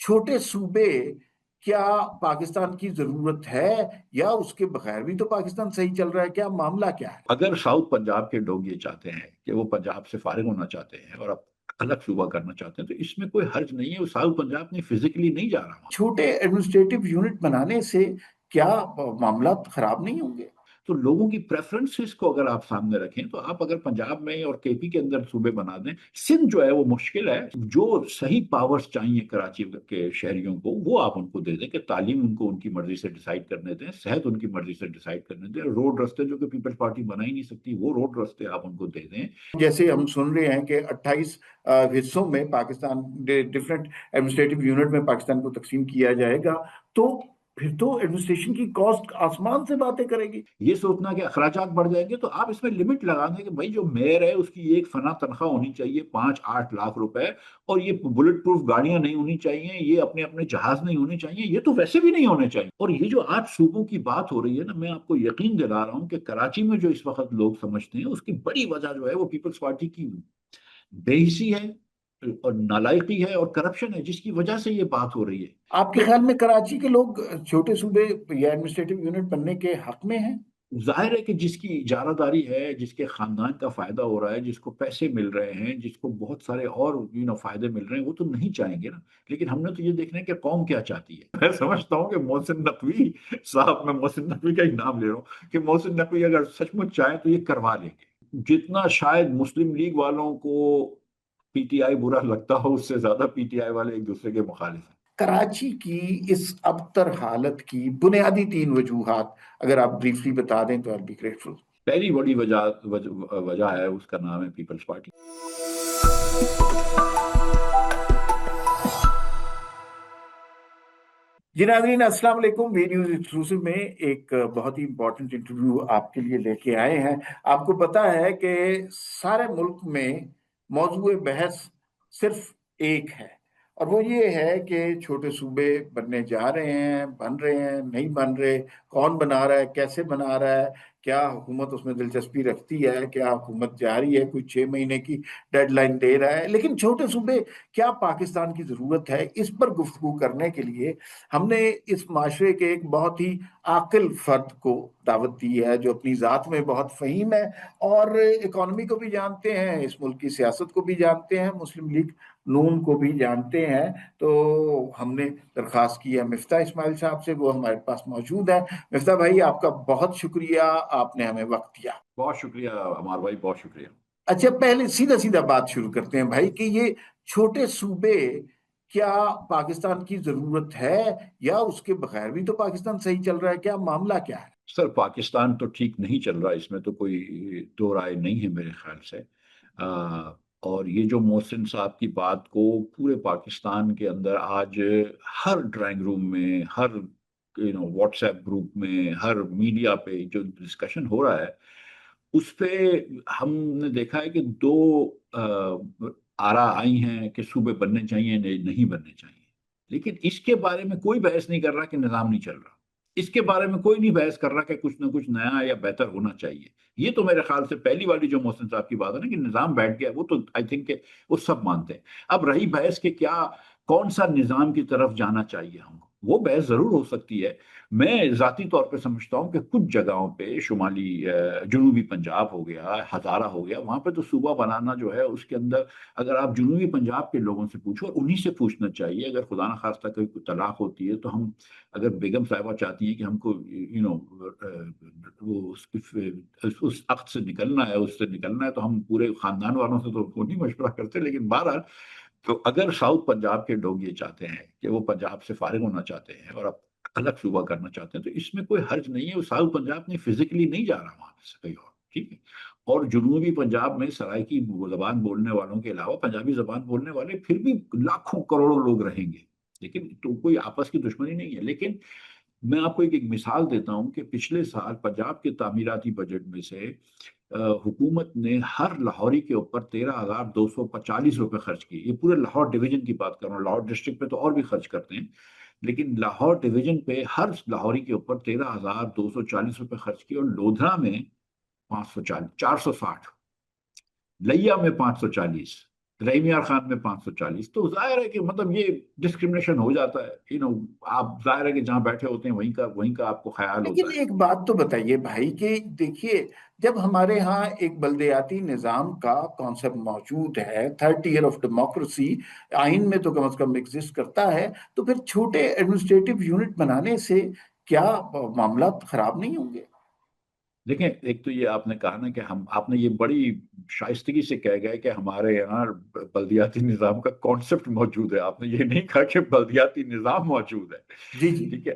چھوٹے صوبے کیا پاکستان کی ضرورت ہے یا اس کے بغیر بھی تو پاکستان صحیح چل رہا ہے؟ کیا معاملہ کیا ہے؟ اگر ساؤتھ پنجاب کے لوگ یہ چاہتے ہیں کہ وہ پنجاب سے فارغ ہونا چاہتے ہیں اور اب الگ صوبہ کرنا چاہتے ہیں تو اس میں کوئی حرج نہیں ہے. وہ ساؤتھ پنجاب میں فزیکلی نہیں جا رہا وہاں. چھوٹے ایڈمنسٹریٹو یونٹ بنانے سے کیا معاملات خراب نہیں ہوں گے؟ تو لوگوں کی پریفرنسز کو اگر آپ سامنے رکھیں تو آپ اگر پنجاب میں اور کے پی کے اندر صوبے بنا دیں. سندھ جو ہے وہ مشکل ہے. جو صحیح پاورز چاہیے کراچی کے شہریوں کو وہ آپ ان کو دے دیں کہ تعلیم ان کو ان کی مرضی سے ڈیسائیڈ کرنے دیں, صحت ان کی مرضی سے ڈیسائیڈ کرنے دیں, روڈ رستے جو کہ پیپلز پارٹی بنا ہی نہیں سکتی وہ روڈ رستے آپ ان کو دے دیں. جیسے ہم سن رہے ہیں کہ 28 حصوں میں پاکستان ڈفرینٹ ایڈمنسٹریٹو یونٹ میں پاکستان کو تقسیم کیا جائے گا تو پھر تو ایڈمنسٹریشن کی کاسٹ آسمان سے باتیں کرے گی. یہ سوچنا کہ اخراجات بڑھ جائیں گے تو آپ اس میں لمٹ لگا دیں کہ بھائی جو میئر ہے اس کی ایک فنا تنخواہ ہونی چاہیے 5-8 لاکھ روپے, اور یہ بلٹ پروف گاڑیاں نہیں ہونی چاہیے, یہ اپنے اپنے جہاز نہیں ہونے چاہیے, یہ تو ویسے بھی نہیں ہونے چاہیے. اور یہ جو 8 صوبوں کی بات ہو رہی ہے نا, میں آپ کو یقین دلا رہا ہوں کہ کراچی میں جو اس وقت لوگ سمجھتے ہیں اس کی بڑی وجہ جو ہے وہ پیپلز پارٹی کی بے حسی ہے اور نالائقی ہے اور کرپشن ہے, جس کی وجہ سے یہ بات ہو رہی ہے. آپ کے خیال میں کراچی کے لوگ چھوٹے صوبے یا ایڈمنسٹریٹو یونٹ بننے کے حق میں ہیں؟ ظاہر ہے کہ جس کی اجارہ داری ہے, جس کے خاندان کا فائدہ ہو رہا ہے, جس کو پیسے مل رہے ہیں, جس کو بہت سارے اور فائدے مل رہے ہیں, وہ تو نہیں چاہیں گے نا. لیکن ہم نے تو یہ دیکھنا ہے کہ قوم کیا چاہتی ہے. میں سمجھتا ہوں کہ محسن نقوی صاحب, میں محسن نقوی کا ہی نام لے رہا ہوں, کہ محسن نقوی اگر سچ مچ چاہیں تو یہ کروا لیں گے. جتنا شاید مسلم لیگ والوں کو پی ٹی آئی برا لگتا ہو, اس سے زیادہ پی ٹی آئی والے ایک دوسرے کے مخالف ہیں. کراچی کی اس ابتر حالت کی بنیادی 3 وجوہات اگر آپ بریفلی بتا دیں تو I'll be grateful. پہلی بڑی وجہ ہے, اس کا نام ہے پیپلز پارٹی. جی ناظرین السلام علیکم. وی نیوز ایکسکلوسیو میں ایک بہت ہی امپورٹنٹ انٹرویو آپ کے لیے لے کے آئے ہیں. آپ کو پتا ہے کہ سارے ملک میں موضوع بحث صرف ایک ہے, اور وہ یہ ہے کہ چھوٹے صوبے بننے جا رہے ہیں, بن رہے ہیں, نہیں بن رہے, کون بنا رہا ہے, کیسے بنا رہا ہے, کیا حکومت اس میں دلچسپی رکھتی ہے, کیا حکومت جاری ہے, کوئی 6 مہینے کی ڈیڈ لائن دے رہا ہے. لیکن چھوٹے صوبے کیا پاکستان کی ضرورت ہے, اس پر گفتگو کرنے کے لیے ہم نے اس معاشرے کے ایک بہت ہی عاقل فرد کو دعوت دی ہے, جو اپنی ذات میں بہت فہیم ہے اور اکانومی کو بھی جانتے ہیں, اس ملک کی سیاست کو بھی جانتے ہیں, مسلم لیگ نون کو بھی جانتے ہیں. تو ہم نے درخواست کی ہے مفتاح اسماعیل صاحب سے, وہ ہمارے پاس موجود ہیں. مفتاح بھائی آپ کا بہت شکریہ, آپ نے ہمیں وقت دیا. بہت شکریہ عمار بھائی, بہت شکریہ. اچھا پہلے سیدھا بات شروع کرتے ہیں بھائی, کہ یہ چھوٹے صوبے کیا پاکستان کی ضرورت ہے یا اس کے بغیر بھی تو پاکستان صحیح چل رہا ہے؟ کیا معاملہ کیا ہے؟ سر پاکستان تو ٹھیک نہیں چل رہا, اس میں تو کوئی دو رائے نہیں ہے میرے خیال سے. اور یہ جو محسن صاحب کی بات کو پورے پاکستان کے اندر آج ہر ڈرائنگ روم میں, ہر واٹس ایپ گروپ میں, ہر میڈیا پہ جو ڈسکشن ہو رہا ہے, اس پہ ہم نے دیکھا ہے کہ 2 آرا آئی ہیں کہ صوبے بننے چاہیے نہیں بننے چاہیے. لیکن اس کے بارے میں کوئی بحث نہیں کر رہا کہ نظام نہیں چل رہا. اس کے بارے میں کوئی نہیں بحث کر رہا کہ کچھ نہ کچھ نیا یا بہتر ہونا چاہیے. یہ تو میرے خیال سے پہلی والی جو محسن صاحب کی بات ہے نا کہ نظام بیٹھ گیا, وہ تو آئی تھنک کہ وہ سب مانتے ہیں. اب رہی بحث کہ کیا کون سا نظام کی طرف جانا چاہیے ہم کو, وہ بحث ضرور ہو سکتی ہے. میں ذاتی طور پہ سمجھتا ہوں کہ کچھ جگہوں پہ شمالی جنوبی پنجاب ہو گیا, ہزارہ ہو گیا, وہاں پہ تو صوبہ بنانا جو ہے اس کے اندر اگر آپ جنوبی پنجاب کے لوگوں سے پوچھو, اور انہی سے پوچھنا چاہیے. اگر خدا نہ خواستہ کوئی طلاق ہوتی ہے تو ہم, اگر بیگم صاحبہ چاہتی ہیں کہ ہم کو وہ اس عقد سے نکلنا ہے, اس سے نکلنا ہے, تو ہم پورے خاندان والوں سے تو نہیں مشورہ کرتے. لیکن بہرحال تو اگر ساؤتھ پنجاب کے لوگ یہ چاہتے ہیں کہ وہ پنجاب سے فارغ ہونا چاہتے ہیں اور اب الگ صوبہ کرنا چاہتے ہیں تو اس میں کوئی حرج نہیں ہے. وہ ساؤتھ پنجاب میں فزیکلی نہیں جا رہا وہاں سے کہیں اور, ٹھیک ہے. اور جنوبی پنجاب میں سرائکی زبان بولنے والوں کے علاوہ پنجابی زبان بولنے والے پھر بھی لاکھوں کروڑوں لوگ رہیں گے, لیکن تو کوئی آپس کی دشمنی نہیں ہے. لیکن میں آپ کو ایک مثال دیتا ہوں کہ پچھلے سال پنجاب کے تعمیراتی بجٹ میں سے حکومت نے ہر لاہوری کے اوپر 13,245 روپے خرچ کیے. یہ پورے لاہور ڈویژن کی بات کر رہا ہوں, لاہور ڈسٹرکٹ پہ تو اور بھی خرچ کرتے ہیں, لیکن لاہور ڈویژن پہ ہر لاہوری کے اوپر 13,240 روپے خرچ کیے. اور لودھرا میں 460, لیا میں 540, رحیم یار خان میں 540، تو ظاہر ہے کہ مطلب یہ ڈسکرمنیشن ہو جاتا ہے، آپ ظاہر ہے کہ جہاں بیٹھے ہوتے ہیں وہیں کا آپ کو خیال لیکن ہوتا ہے۔ ایک بات تو بتائیے بھائی کہ دیکھیے، جب ہمارے ہاں ایک بلدیاتی نظام کا کانسیپٹ موجود ہے، 30 ایئر آف ڈیموکریسی آئین میں تو کم از کم ایگزسٹ کرتا ہے، تو پھر چھوٹے ایڈمنسٹریٹو یونٹ بنانے سے کیا معاملات خراب نہیں ہوں گے؟ دیکھیں، ایک تو یہ آپ نے کہا نا کہ آپ نے یہ بڑی شائستگی سے کہہ گئے کہ ہمارے یہاں بلدیاتی نظام کا کانسیپٹ موجود ہے، آپ نے یہ نہیں کہا کہ بلدیاتی نظام موجود ہے۔ جی جی ٹھیک ہے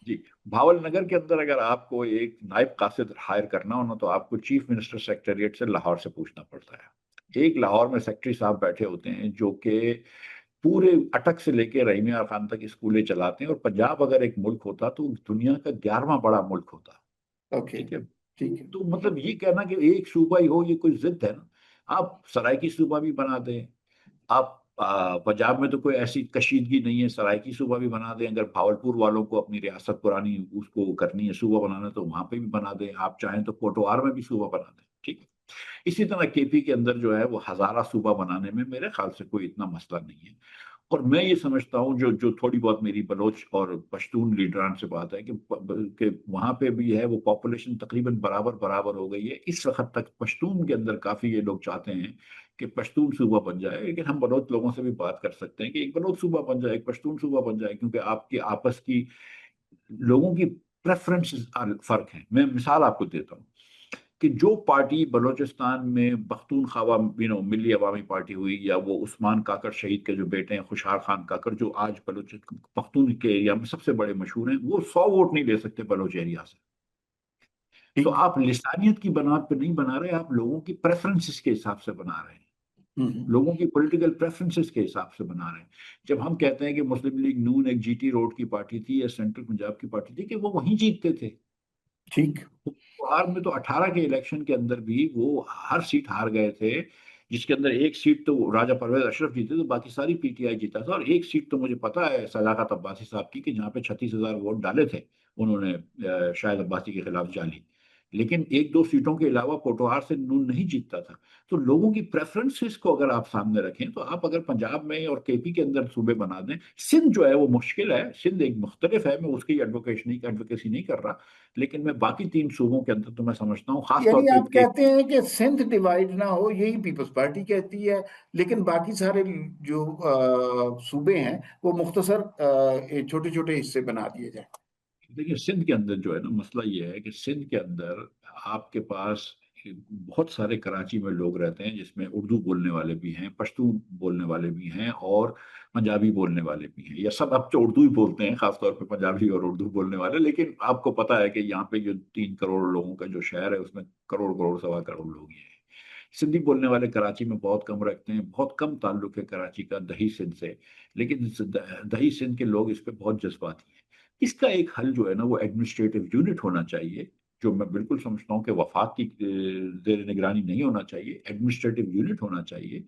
جی۔ بھاول نگر کے اندر اگر آپ کو ایک نائب قاصد ہائر کرنا ہونا تو آپ کو چیف منسٹر سیکریٹریٹ سے لاہور سے پوچھنا پڑتا ہے۔ ایک لاہور میں سیکرٹری صاحب بیٹھے ہوتے ہیں جو کہ پورے اٹک سے لے کے رحیم یار خان تک اسکولیں چلاتے ہیں، اور پنجاب اگر ایک ملک ہوتا تو دنیا کا 11واں بڑا ملک ہوتا۔ اوکے، ٹھیک ہے۔ ٹھیک ہے، تو مطلب یہ کہنا کہ ایک صوبہ ہی ہو، یہ کوئی ضد ہے نا؟ آپ سرائکی صوبہ بھی بنا دیں، آپ پنجاب میں تو کوئی ایسی کشیدگی نہیں ہے، سرائکی صوبہ بھی بنا دیں، اگر بھاولپور والوں کو اپنی ریاست پرانی اس کو کرنی ہے صوبہ بنانا تو وہاں پہ بھی بنا دیں، آپ چاہیں تو پوٹوار میں بھی صوبہ بنا دیں، ٹھیک ہے۔ اسی طرح کے پی کے اندر جو ہے وہ ہزارہ صوبہ بنانے میں میرے خیال سے کوئی اتنا مسئلہ نہیں ہے۔ اور میں یہ سمجھتا ہوں جو جو تھوڑی بہت میری بلوچ اور پشتون لیڈران سے بات ہے کہ وہاں پہ بھی ہے وہ پاپولیشن تقریباً برابر برابر ہو گئی ہے، اس وقت تک پشتون کے اندر کافی یہ لوگ چاہتے ہیں کہ پشتون صوبہ بن جائے، لیکن ہم بلوچ لوگوں سے بھی بات کر سکتے ہیں کہ ایک بلوچ صوبہ بن جائے، ایک پشتون صوبہ بن جائے، کیونکہ آپ کی آپس کی لوگوں کی پریفرنس فرق ہیں۔ میں مثال آپ کو دیتا ہوں کہ جو پارٹی بلوچستان میں پختونخوا ملی عوامی پارٹی ہوئی، یا وہ عثمان کاکڑ شہید کے جو بیٹے ہیں خوشحال خان کاکڑ جو آج بلوچ پختون کے ایریا میں سب سے بڑے مشہور ہیں، وہ 100 ووٹ نہیں لے سکتے بلوچ ایریا سے۔ تو ٹھیک ہے۔ آپ لسانیت کی بنیاد پہ نہیں بنا رہے، آپ لوگوں کی پریفرنسز کے حساب سے بنا رہے ہیں، ہوں۔ لوگوں کی پولیٹیکل پریفرنسز کے حساب سے بنا رہے ہیں۔ جب ہم کہتے ہیں کہ مسلم لیگ نون ایک جی ٹی روڈ کی پارٹی تھی یا سینٹرل پنجاب کی پارٹی تھی، کہ وہ وہیں جیتتے تھے۔ ٹھیک۔ بہار میں تو 18 کے الیکشن کے اندر بھی وہ ہر سیٹ ہار گئے تھے، جس کے اندر ایک سیٹ تو راجہ پرویز اشرف جیتے تو باقی ساری پی ٹی آئی جیتا تھا، اور ایک سیٹ تو مجھے پتا ہے صداقت عباسی صاحب کی، کہ جہاں پہ 36,000 ووٹ ڈالے تھے انہوں نے شاہد عباسی کے خلاف جعلی، لیکن ایک دو سیٹوں کے علاوہ پوٹوہار سے نون نہیں جیتتا تھا۔ تو لوگوں کی پریفرنسز کو اگر آپ سامنے رکھیں تو آپ اگر پنجاب میں اور کے پی کے اندر صوبے بنا دیں، سندھ جو ہے وہ مشکل ہے، سندھ ایک مختلف ہے، میں اس کی ایڈوکیسی نہیں کر رہا، لیکن میں باقی تین صوبوں کے اندر تو میں سمجھتا ہوں خاص طور یعنی پہ آپ کہتے ہیں کہ سندھ ڈیوائیڈ نہ ہو، یہی پیپلز پارٹی کہتی ہے، لیکن باقی سارے جو صوبے ہیں وہ مختصر چھوٹے چھوٹے حصے بنا دیے جائیں۔ دیکھیے سندھ کے اندر جو ہے نا مسئلہ یہ ہے کہ سندھ کے اندر آپ کے پاس بہت سارے کراچی میں لوگ رہتے ہیں، جس میں اردو بولنے والے بھی ہیں، پشتون بولنے والے بھی ہیں، اور پنجابی بولنے والے بھی ہیں، یا سب اب تو اردو ہی بولتے ہیں، خاص طور پہ پنجابی اور اردو بولنے والے، لیکن آپ کو پتا ہے کہ یہاں پہ جو 3 کروڑ لوگوں کا جو شہر ہے اس میں کروڑ کروڑ 1.25 کروڑ لوگ ہی ہیں۔ سندھی بولنے والے کراچی میں بہت کم رکھتے ہیں، بہت کم تعلق ہے کراچی کا دہی سندھ سے، لیکن دہی سندھ کے لوگ اس پہ بہت جذباتی ہیں۔ اس کا ایک حل جو ہے نا وہ ایڈمنسٹریٹو یونٹ ہونا چاہیے، جو میں بالکل سمجھتا ہوں کہ وفاق کی زیر نگرانی نہیں ہونا چاہیے، ایڈمنسٹریٹو یونٹ ہونا چاہیے،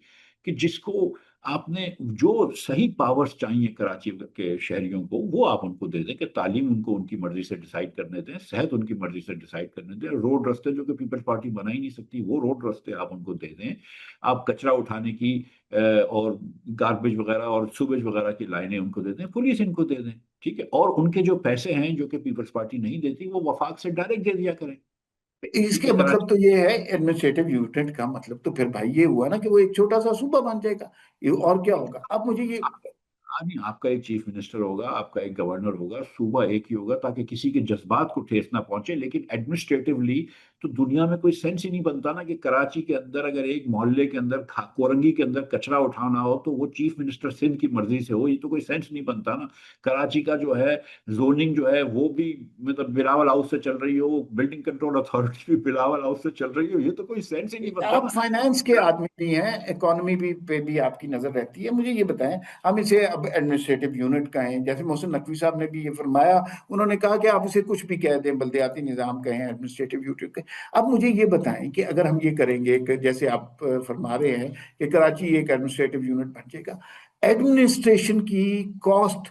کہ جس کو آپ نے جو صحیح پاورز چاہیے کراچی کے شہریوں کو وہ آپ ان کو دے دیں، کہ تعلیم ان کو ان کی مرضی سے ڈیسائیڈ کرنے دیں، صحت ان کی مرضی سے ڈیسائیڈ کرنے دیں، روڈ رستے جو کہ پیپلز پارٹی بنا ہی نہیں سکتی وہ روڈ رستے آپ ان کو دے دیں، آپ کچرا اٹھانے کی اور گاربیج وغیرہ اور سویج وغیرہ کی لائنیں ان کو دے دیں، پولیس ان کو دے دیں، ٹھیک ہے، اور ان کے جو پیسے ہیں جو کہ پیپلز پارٹی نہیں دیتی وہ وفاق سے ڈائریکٹ دے دیا کریں، اس ٹھیک ہے کے مطلب کراچی۔ تو یہ ہے ایڈمنسٹریٹو یونٹ کا مطلب تو پھر بھائی یہ ہوا نا کہ وہ ایک چھوٹا سا صوبہ بن جائے گا، اور کیا ہوگا؟ اب مجھے یہ ہاں نہیں، آپ کا ایک چیف منسٹر ہوگا، آپ کا ایک گورنر ہوگا، صوبہ ایک ہی ہوگا تاکہ کسی کے جذبات کو ٹھیس نہ پہنچے، لیکن ایڈمنسٹریٹولی تو دنیا میں کوئی سینس ہی نہیں بنتا نا کہ کراچی کے اندر اگر ایک محلے کے اندر کورنگی کے اندر کچرا اٹھانا ہو تو وہ چیف منسٹر سندھ کی مرضی سے ہو، یہ تو کوئی سینس نہیں بنتا نا۔ کراچی کا جو ہے زوننگ جو ہے وہ بھی مطلب بلاول ہاؤس سے چل رہی ہو، بلڈنگ کنٹرول اتھارٹی بھی بلاول ہاؤس سے چل رہی ہو، یہ تو کوئی سینس ہی نہیں بنتا آپ نا۔ فائنانس کے آدمی بھی ہیں، اکانومی بھی پہ بھی آپ کی نظر رہتی ہے، مجھے یہ بتائیں، ہم اسے اب ایڈمنسٹریٹو یونٹ کہیں، جیسے محسن نقوی صاحب نے بھی یہ فرمایا، انہوں نے کہا کہ آپ اسے کچھ بھی کہہ دیں، بلدیاتی نظام کہیں، ایڈمنسٹریٹو یونٹ کہیں۔ اب مجھے یہ بتائیں کہ اگر ہم یہ کریں گے کہ جیسے آپ فرما رہے ہیں کہ کراچی ایک ایڈمنسٹریٹو یونٹ بن جائے گا، ایڈمنسٹریشن کی کاسٹ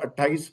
28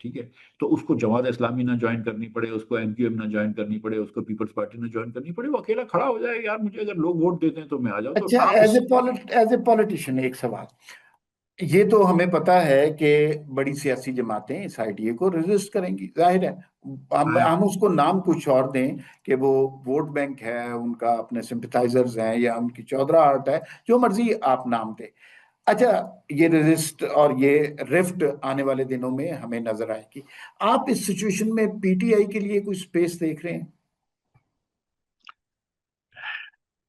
ٹھیک ہے، تو اس کو جماعت اسلامی نہ جوائن کرنی پڑے، اس کو ایم کیو ایم نہ جوائن کرنی پڑے، اس کو پیپلز پارٹی نہ جوائن کرنی پڑے، وہ اکیلا کھڑا ہو جائے یار مجھے اگر لوگ ووٹ دیتے ہیں تو میں آ جاؤں، تو اچھا، آپ اس ایز اے پولیٹیشین ایک سوال، یہ تو ہمیں پتا ہے کہ بڑی سیاسی جماعتیں اس آئیڈیا کو ریزسٹ کریں گی، ظاہر ہے، ہم اس کو نام کچھ اور دیں کہ وہ ووٹ بینک ہے ان کا، اپنے سمپتھائزرز ہیں یا ان کی چودرا آرٹ ہے، جو مرضی آپ نام دیں۔ اچھا، یہ ریزسٹ اور یہ رفٹ آنے والے دنوں میں ہمیں نظر آئے گی۔ آپ اس سچویشن میں پی ٹی آئی کے لیے کوئی سپیس دیکھ رہے ہیں؟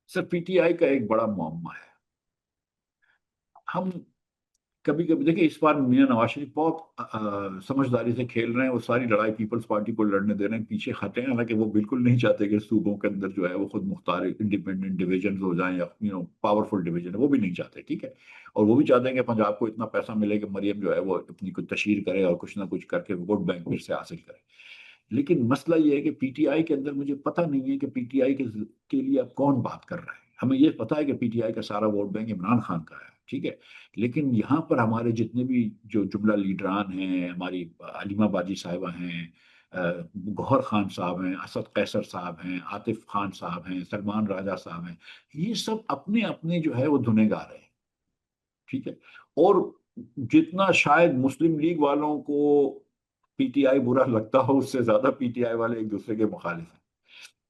سر پی ٹی آئی کا ایک بڑا معمہ ہے، ہم کبھی کبھی دیکھیں اس بار میاں نواز شریف بہت سمجھداری سے کھیل رہے ہیں، وہ ساری لڑائی پیپلز پارٹی کو لڑنے دے رہے ہیں، پیچھے ہٹے ہیں، حالانکہ وہ بالکل نہیں چاہتے کہ صوبوں کے اندر جو ہے وہ خود مختار انڈیپینڈنٹ ڈویژن ہو جائیں یا پاورفل ڈویژن، وہ بھی نہیں چاہتے، ٹھیک ہے، اور وہ بھی چاہتے ہیں کہ پنجاب کو اتنا پیسہ ملے کہ مریم جو ہے وہ اپنی کچھ تشہیر کرے اور کچھ نہ کچھ کر کے ووٹ بینک پھر سے حاصل کرے۔ لیکن مسئلہ یہ ہے کہ پی ٹی آئی کے اندر مجھے پتہ نہیں ہے کہ پی ٹی آئی کے لیے اب کون بات کر رہا ہے۔ ہمیں یہ پتا ہے کہ پی ٹی آئی کا سارا ووٹ بینک عمران خان کا ہے، ٹھیک ہے، لیکن یہاں پر ہمارے جتنے بھی جو جملہ لیڈران ہیں، ہماری علیمہ باجی صاحبہ ہیں، گوہر خان صاحب ہیں، اسد قیصر صاحب ہیں، عاطف خان صاحب ہیں، سلمان راجہ صاحب ہیں، یہ سب اپنے اپنے جو ہے وہ دھنے گا رہے ہیں، ٹھیک ہے، اور جتنا شاید مسلم لیگ والوں کو پی ٹی آئی برا لگتا ہو، اس سے زیادہ پی ٹی آئی والے ایک دوسرے کے مخالف ہیں،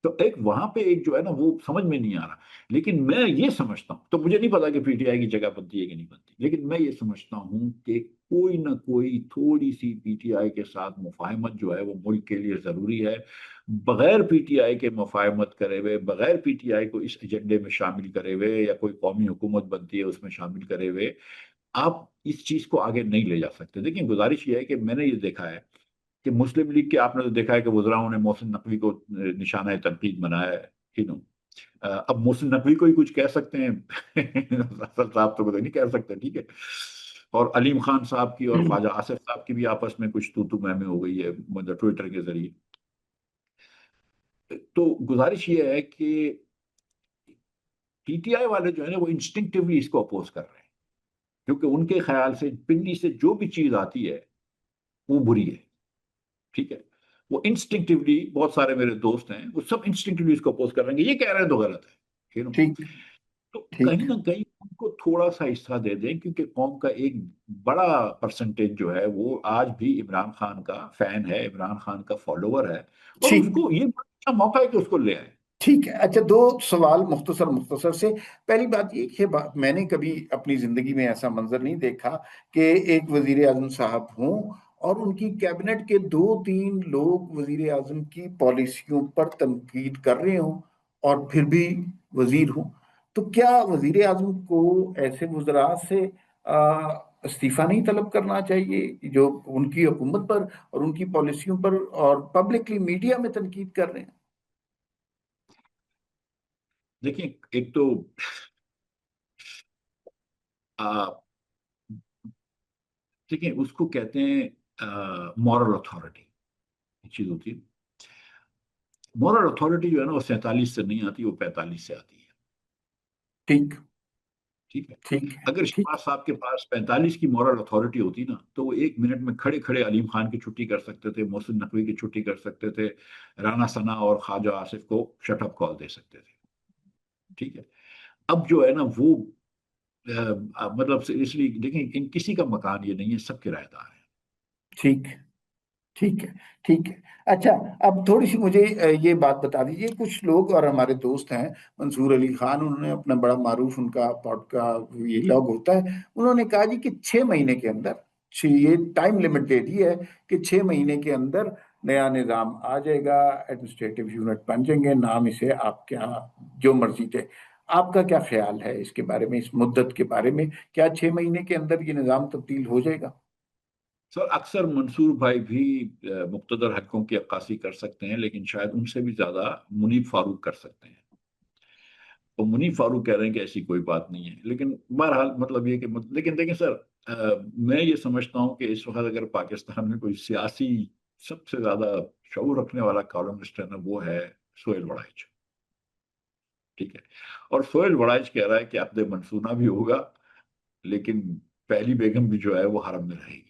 تو ایک وہاں پہ ایک جو ہے نا وہ سمجھ میں نہیں آ رہا۔ لیکن میں یہ سمجھتا ہوں، تو مجھے نہیں پتا کہ پی ٹی آئی کی جگہ بنتی ہے کہ نہیں بنتی، لیکن میں یہ سمجھتا ہوں کہ کوئی نہ کوئی تھوڑی سی پی ٹی آئی کے ساتھ مفاہمت جو ہے وہ ملک کے لیے ضروری ہے۔ بغیر پی ٹی آئی کے مفاہمت کرے ہوئے، بغیر پی ٹی آئی کو اس ایجنڈے میں شامل کرے ہوئے، یا کوئی قومی حکومت بنتی ہے اس میں شامل کرے ہوئے، آپ اس چیز کو آگے نہیں لے جا سکتے۔ دیکھیں گزارش یہ ہے کہ میں نے یہ دیکھا ہے کہ مسلم لیگ کے آپ نے تو دیکھا ہے کہ وزراؤں نے محسن نقوی کو نشانہ تنقید بنایا ہے، اب محسن نقوی کو ہی کچھ کہہ سکتے ہیں افضل صاحب تو نہیں کہہ سکتے، ٹھیک ہے، اور علیم خان صاحب کی اور خواجہ آصف صاحب کی بھی آپس میں کچھ تو میں ہو گئی ہے مطلب ٹویٹر کے ذریعے۔ تو گزارش یہ ہے کہ پی ٹی آئی والے جو ہے نا وہ انسٹنکٹیولی اس کو اپوز کر رہے ہیں، کیونکہ ان کے خیال سے پنڈی سے جو بھی چیز آتی ہے وہ بری ہے، ٹھیک ہے، وہ انسٹنکٹیولی، بہت سارے میرے دوست ہیں وہ سب انسٹنکٹیولی اس کو اپوز کر رہے ہیں کہ یہ کہہ رہے ہیں تو غلط ہے، ٹھیک، تو ٹھیک، کہیں نہ کہیں ان کو تھوڑا سا حصہ دے دیں، کیونکہ قوم کا ایک بڑا پرسنٹیج جو ہے وہ آج بھی عمران خان کا فین ہے، عمران خان کا فالوور ہے، اور ٹھیک، اس کو یہ بڑا اچھا موقع ہے کہ اس کو لے آئے۔ ٹھیک ہے۔ اچھا، دو سوال مختصر سے۔ پہلی بات یہ کہ میں نے کبھی اپنی زندگی میں ایسا منظر نہیں دیکھا کہ ایک وزیر اعظم صاحب ہوں اور ان کی کیبنٹ کے دو تین لوگ وزیر اعظم کی پالیسیوں پر تنقید کر رہے ہوں اور پھر بھی وزیر ہوں۔ تو کیا وزیر اعظم کو ایسے وزراء سے استعفیٰ نہیں طلب کرنا چاہیے جو ان کی حکومت پر اور ان کی پالیسیوں پر اور پبلکلی میڈیا میں تنقید کر رہے ہیں؟ دیکھیں ایک تو آ، دیکھیں اس کو کہتے ہیں مورل اتھارٹی، چیز ہوتی ہے مورل اتھارٹی جو ہے نا وہ 47 سے نہیں آتی، وہ 45 سے آتی ہے، ٹھیک، ٹھیک ہے، ٹھیک ہے، اگر ٹھیک، شہباز صاحب کے پاس 45 کی مورل اتھارٹی ہوتی نا تو وہ ایک منٹ میں کھڑے کھڑے علیم خان کی چھٹی کر سکتے تھے، محسن نقوی کی چھٹی کر سکتے تھے، رانا ثنا اور خواجہ آصف کو شٹ اپ کال دے سکتے تھے، ٹھیک ہے، اب جو ہے نا وہ مطلب اس لیے دیکھیں ان کسی کا مکان یہ نہیں ہے، سب کرایہ دار ہیں۔ ٹھیک، ٹھیک ہے، ٹھیک ہے۔ اچھا، اب تھوڑی سی مجھے یہ بات بتا دیجئے، کچھ لوگ اور ہمارے دوست ہیں، منصور علی خان، انہوں نے اپنا بڑا معروف ان کا پوڈ کا یہ لاگ ہوتا ہے، انہوں نے کہا جی کہ 6 مہینے کے اندر، یہ ٹائم لمٹ دے دی ہے کہ 6 مہینے کے اندر نیا نظام آ جائے گا، ایڈمنسٹریٹو یونٹ بن جائیں گے، نام اسے آپ کیا جو مرضی تھے۔ آپ کا کیا خیال ہے اس کے بارے میں، اس مدت کے بارے میں؟ کیا 6 مہینے کے اندر یہ نظام تبدیل ہو جائے گا؟ سر اکثر منصور بھائی بھی مقتدر حلقوں کی عکاسی کر سکتے ہیں، لیکن شاید ان سے بھی زیادہ منیب فاروق کر سکتے ہیں، تو منیب فاروق کہہ رہے ہیں کہ ایسی کوئی بات نہیں ہے، لیکن بہرحال مطلب یہ کہ لیکن دیکھیں سر، میں یہ سمجھتا ہوں کہ اس وقت اگر پاکستان میں کوئی سیاسی سب سے زیادہ شعور رکھنے والا کالمسٹ ہے نا وہ ہے سہیل وڑائچ، ٹھیک ہے، اور سہیل وڑائچ کہہ رہا ہے کہ عقد منصونہ بھی ہوگا لیکن پہلی بیگم بھی جو ہے وہ حرم میں رہے گی۔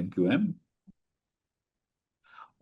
MQM।